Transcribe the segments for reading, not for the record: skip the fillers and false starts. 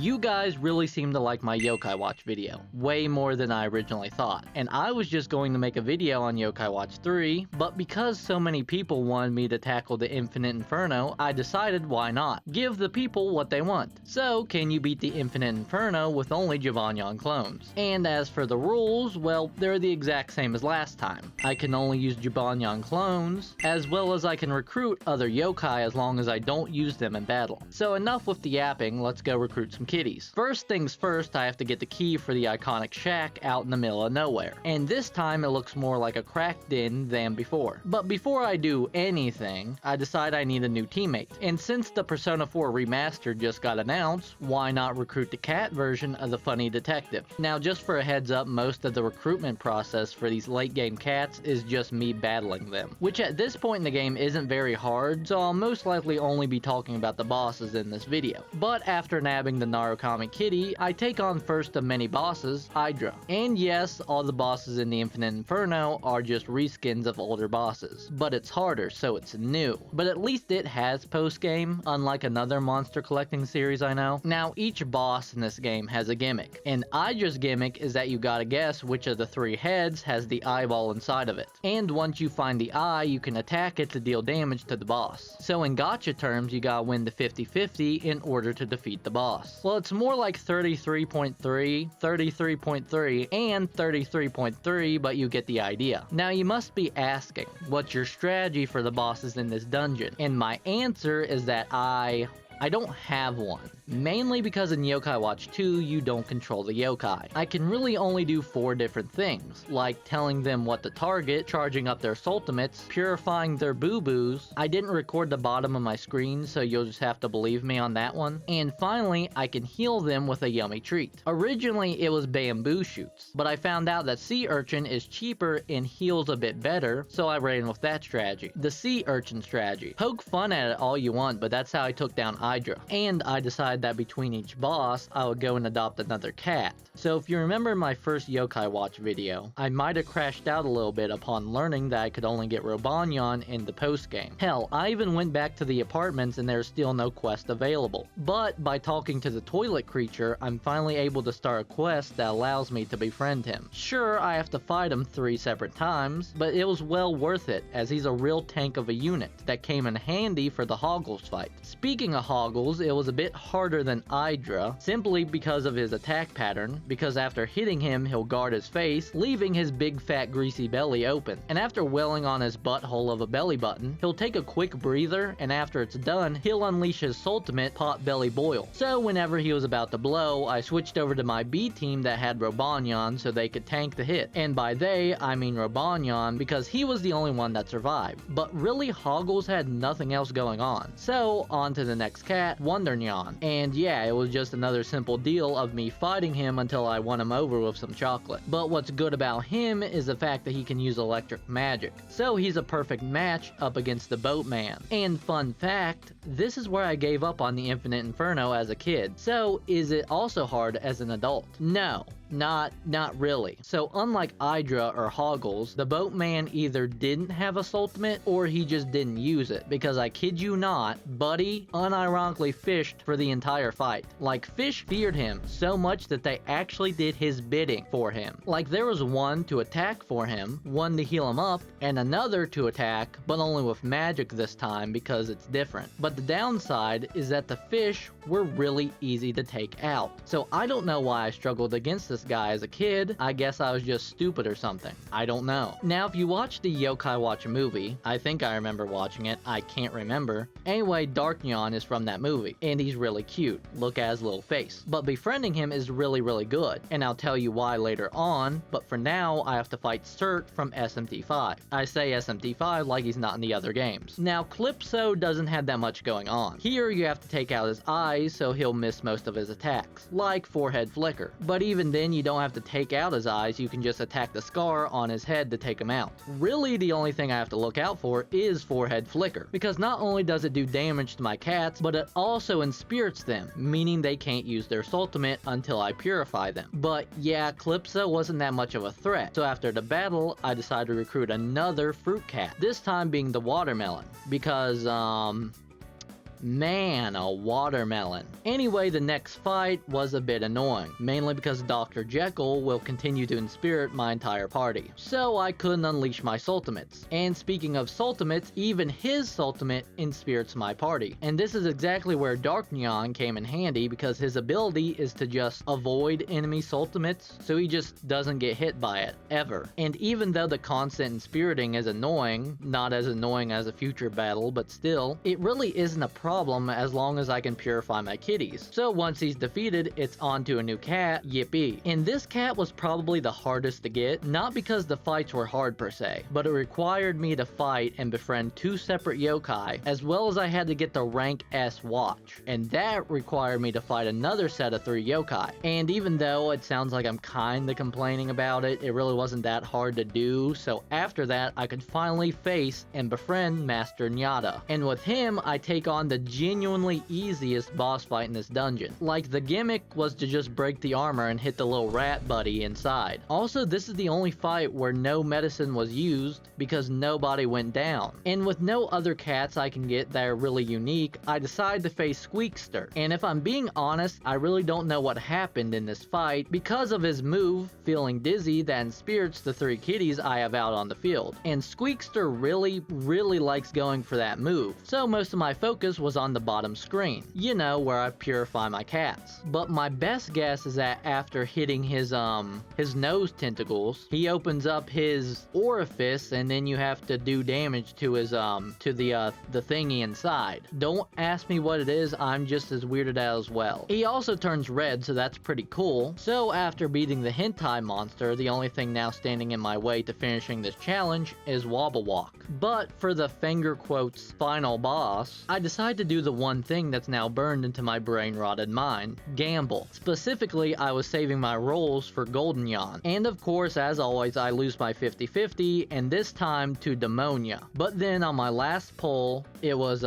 You guys really seem to like my Yokai Watch video, way more than I originally thought, and I was just going to make a video on Yokai Watch 3, but because so many people wanted me to tackle the Infinite Inferno, I decided why not? Give the people what they want. So, can you beat the Infinite Inferno with only Jibanyan clones? And as for the rules, well, they're the exact same as last time. I can only use Jibanyan clones, as well as I can recruit other yokai as long as I don't use them in battle. So enough with the yapping, let's go recruit some kitties. First things first, I have to get the key for the iconic shack out in the middle of nowhere. And this time it looks more like a cracked den than before. But before I do anything, I decide I need a new teammate. And since the Persona 4 Remastered just got announced, why not recruit the cat version of the funny detective? Now just for a heads up, most of the recruitment process for these late game cats is just me battling them. Which at this point in the game isn't very hard, so I'll most likely only be talking about the bosses in this video. But after nabbing the Narukami kitty, I take on first of many bosses, Hydra. And yes, all the bosses in the Infinite Inferno are just reskins of older bosses. But it's harder, so it's new. But at least it has post-game, unlike another monster collecting series I know. Now, each boss in this game has a gimmick. And Hydra's gimmick is that you gotta guess which of the three heads has the eyeball inside of it. And once you find the eye, you can attack it to deal damage to the boss. So in gacha terms, you gotta win the 50-50 in order to defeat the boss. Well, it's more like 33.3, 33.3, and 33.3, but you get the idea. Now you must be asking, what's your strategy for the bosses in this dungeon? And my answer is that I don't have one. Mainly because in Yokai Watch 2, you don't control the yokai. I can really only do 4 different things, like telling them what to target, charging up their ultimates, purifying their boo-boos. I didn't record the bottom of my screen, so you'll just have to believe me on that one. And finally, I can heal them with a yummy treat. Originally, it was bamboo shoots, but I found out that sea urchin is cheaper and heals a bit better, so I ran with that strategy. The sea urchin strategy. Poke fun at it all you want, but that's how I took down Hydra. And I decided that between each boss, I would go and adopt another cat. So if you remember my first Yokai Watch video, I might have crashed out a little bit upon learning that I could only get Jibanyan in the post-game. Hell, I even went back to the apartments and there's still no quest available. But by talking to the toilet creature, I'm finally able to start a quest that allows me to befriend him. Sure, I have to fight him 3 separate times, but it was well worth it, as he's a real tank of a unit that came in handy for the Hoggles fight. Speaking of Hoggles, it was a bit harder than Hydra, simply because of his attack pattern, because after hitting him, he'll guard his face, leaving his big fat greasy belly open. And after welling on his butthole of a belly button, he'll take a quick breather, and after it's done, he'll unleash his ultimate pot belly boil. So whenever he was about to blow, I switched over to my B team that had Jibanyan so they could tank the hit. And by they, I mean Jibanyan, because he was the only one that survived. But really, Hoggles had nothing else going on. So on to the next cat, Wondernyan. And yeah, it was just another simple deal of me fighting him until I won him over with some chocolate. But what's good about him is the fact that he can use electric magic. So he's a perfect match up against the Boatman. And fun fact, this is where I gave up on the Infinite Inferno as a kid. So is it also hard as an adult? No. Not really. So unlike Hydra or Hoggles, the Boatman either didn't have a ultimate or he just didn't use it, because I kid you not, Buddy unironically fished for the entire fight. Like, fish feared him so much that they actually did his bidding for him. Like, there was one to attack for him, one to heal him up, and another to attack, but only with magic this time because it's different. But the downside is that the fish were really easy to take out. So I don't know why I struggled against this guy as a kid. I guess I was just stupid or something. I don't know. Now, if you watch the Yokai Watch movie, I think I remember watching it, I can't remember. Anyway, Darknyan is from that movie, and he's really cute. Look at his little face. But befriending him is really good, and I'll tell you why later on, but for now, I have to fight Cert from SMT5. I say SMT5 like he's not in the other games. Now, Calypso doesn't have that much going on. Here, you have to take out his eyes so he'll miss most of his attacks, like Forehead Flicker. But even then, you don't have to take out his eyes, you can just attack the scar on his head to take him out. Really, the only thing I have to look out for is Forehead Flicker, because not only does it do damage to my cats, but it also inspirits them, meaning they can't use their ultimate until I purify them. But yeah, Calypso wasn't that much of a threat, so after the battle, I decided to recruit another fruit cat, this time being the Watermelon, because Man, a watermelon. Anyway, the next fight was a bit annoying, mainly because Dr. Jekyll will continue to inspirit my entire party, so I couldn't unleash my Sultimates. And speaking of Sultimates, even his Sultimate inspirits my party. And this is exactly where Dark Neon came in handy, because his ability is to just avoid enemy Sultimates, so he just doesn't get hit by it, ever. And even though the constant inspiriting is annoying, not as annoying as a future battle, but still, it really isn't a problem as long as I can purify my kitties. So once he's defeated, it's on to a new cat, Yippee. And this cat was probably the hardest to get, not because the fights were hard per se, but it required me to fight and befriend 2 separate yokai, as well as I had to get the rank S watch, and that required me to fight another set of 3 yokai. And even though it sounds like I'm kinda complaining about it, it really wasn't that hard to do, so after that I could finally face and befriend Master Nyata. And with him, I take on the genuinely easiest boss fight in this dungeon. Like, the gimmick was to just break the armor and hit the little rat buddy inside. Also, this is the only fight where no medicine was used because nobody went down. And with no other cats I can get that are really unique, I decide to face Squeakster. And if I'm being honest, I really don't know what happened in this fight because of his move, Feeling Dizzy, that inspirits the 3 kitties I have out on the field. And Squeakster really likes going for that move, so most of my focus was on the bottom screen, you know, where I purify my cats. But my best guess is that after hitting his nose tentacles, he opens up his orifice, and then you have to do damage to his the thingy inside. Don't ask me what it is, I'm just as weirded out as well. He also turns red, so that's pretty cool. So after beating the hentai monster, the only thing now standing in my way to finishing this challenge is Wobble Walk. But for the finger quotes final boss, I decide to do the one thing that's now burned into my brain-rotted mind: gamble. Specifically, I was saving my rolls for Golden Yawn. And of course, as always, I lose my 50-50, and this time to Demonia. But then on my last pull, it was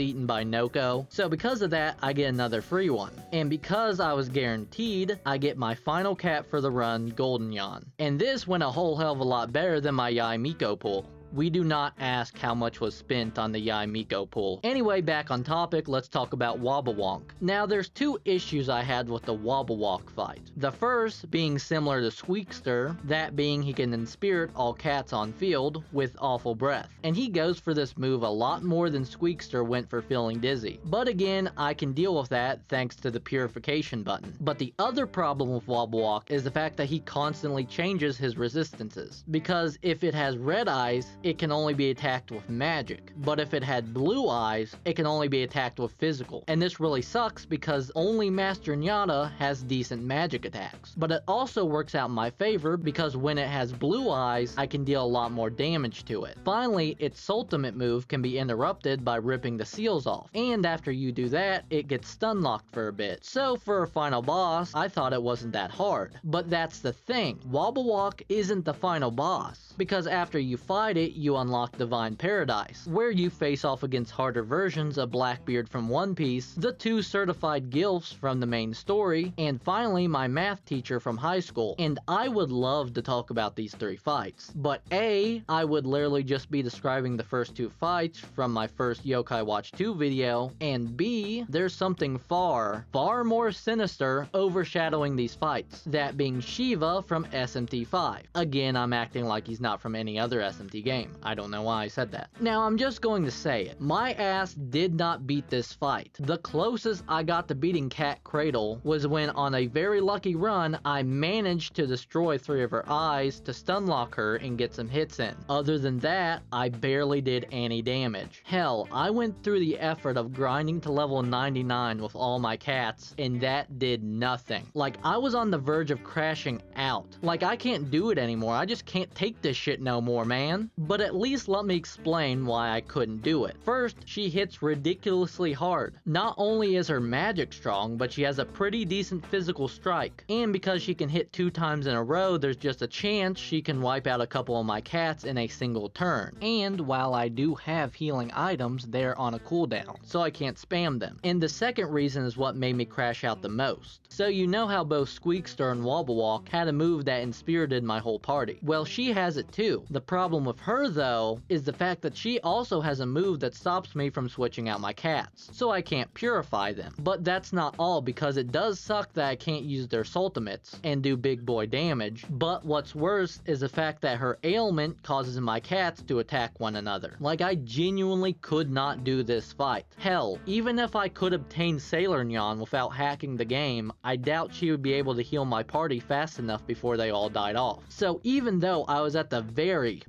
eaten by Noko. So because of that, I get another free one. And because I was guaranteed, I get my final cat for the run, Golden Yawn. And this went a whole hell of a lot better than my Yai Miko pull. We do not ask how much was spent on the Yai Miko pull. Anyway, back on topic, let's talk about Wobble Walk. Now, there's 2 issues I had with the Wobble Walk fight. The first being similar to Squeakster, that being he can inspirit all cats on field with Awful Breath. And he goes for this move a lot more than Squeakster went for Feeling Dizzy. But again, I can deal with that thanks to the purification button. But the other problem with Wobble Walk is the fact that he constantly changes his resistances. Because if it has red eyes, it can only be attacked with magic, but if it had blue eyes, it can only be attacked with physical. And this really sucks because only Master Nyata has decent magic attacks. But it also works out in my favor because when it has blue eyes, I can deal a lot more damage to it. Finally, its ultimate move can be interrupted by ripping the seals off, and after you do that, it gets stun locked for a bit. So for a final boss, I thought it wasn't that hard. But that's the thing, Wobble Walk isn't the final boss, because after you fight it, you unlock Divine Paradise, where you face off against harder versions of Blackbeard from One Piece, the 2 certified gilfs from the main story, and finally my math teacher from high school. And I would love to talk about these 3 fights, but A, I would literally just be describing the first 2 fights from my first Yokai Watch 2 video, and B, there's something far more sinister overshadowing these fights, that being Shiva from SMT5. Again, I'm acting like he's not from any other SMT game. I don't know why I said that. Now, I'm just going to say it. My ass did not beat this fight. The closest I got to beating Cat Cradle was when, on a very lucky run, I managed to destroy 3 of her eyes to stun lock her and get some hits in. Other than that, I barely did any damage. Hell, I went through the effort of grinding to level 99 with all my cats, and that did nothing. Like, I was on the verge of crashing out. Like, I can't do it anymore. I just can't take this shit no more, man. But at least let me explain why I couldn't do it. First, she hits ridiculously hard. Not only is her magic strong, but she has a pretty decent physical strike. And because she can hit 2 times in a row, there's just a chance she can wipe out a couple of my cats in a single turn. And while I do have healing items, they're on a cooldown, so I can't spam them. And the second reason is what made me crash out the most. So you know how both Squeakster and Wobble Walk had a move that inspirited my whole party? Well, she has it too. The problem with her her though is the fact that she also has a move that stops me from switching out my cats, so I can't purify them. But that's not all, because it does suck that I can't use their ultimates and do big boy damage, but what's worse is the fact that her ailment causes my cats to attack one another. Like, I genuinely could not do this fight. Hell, even if I could obtain Sailor Nyan without hacking the game, I doubt she would be able to heal my party fast enough before they all died off. So even though I was at the very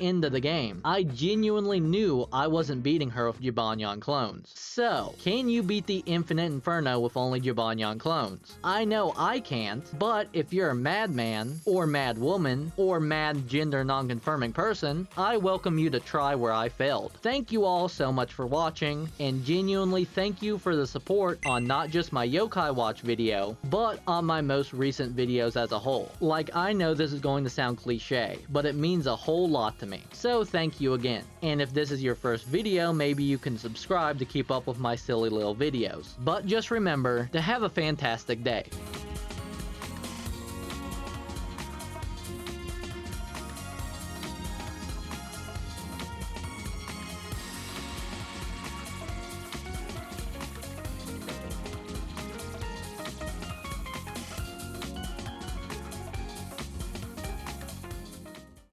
end of the game, I genuinely knew I wasn't beating her with Jibanyan clones. So, can you beat the Infinite Inferno with only Jibanyan clones? I know I can't, but if you're a madman, or mad woman, or mad gender non-confirming person, I welcome you to try where I failed. Thank you all so much for watching, and genuinely thank you for the support on not just my Yokai Watch video, but on my most recent videos as a whole. Like, I know this is going to sound cliche, but it means a whole lot to me. So thank you again. And if this is your first video, maybe you can subscribe to keep up with my silly little videos. But just remember to have a fantastic day.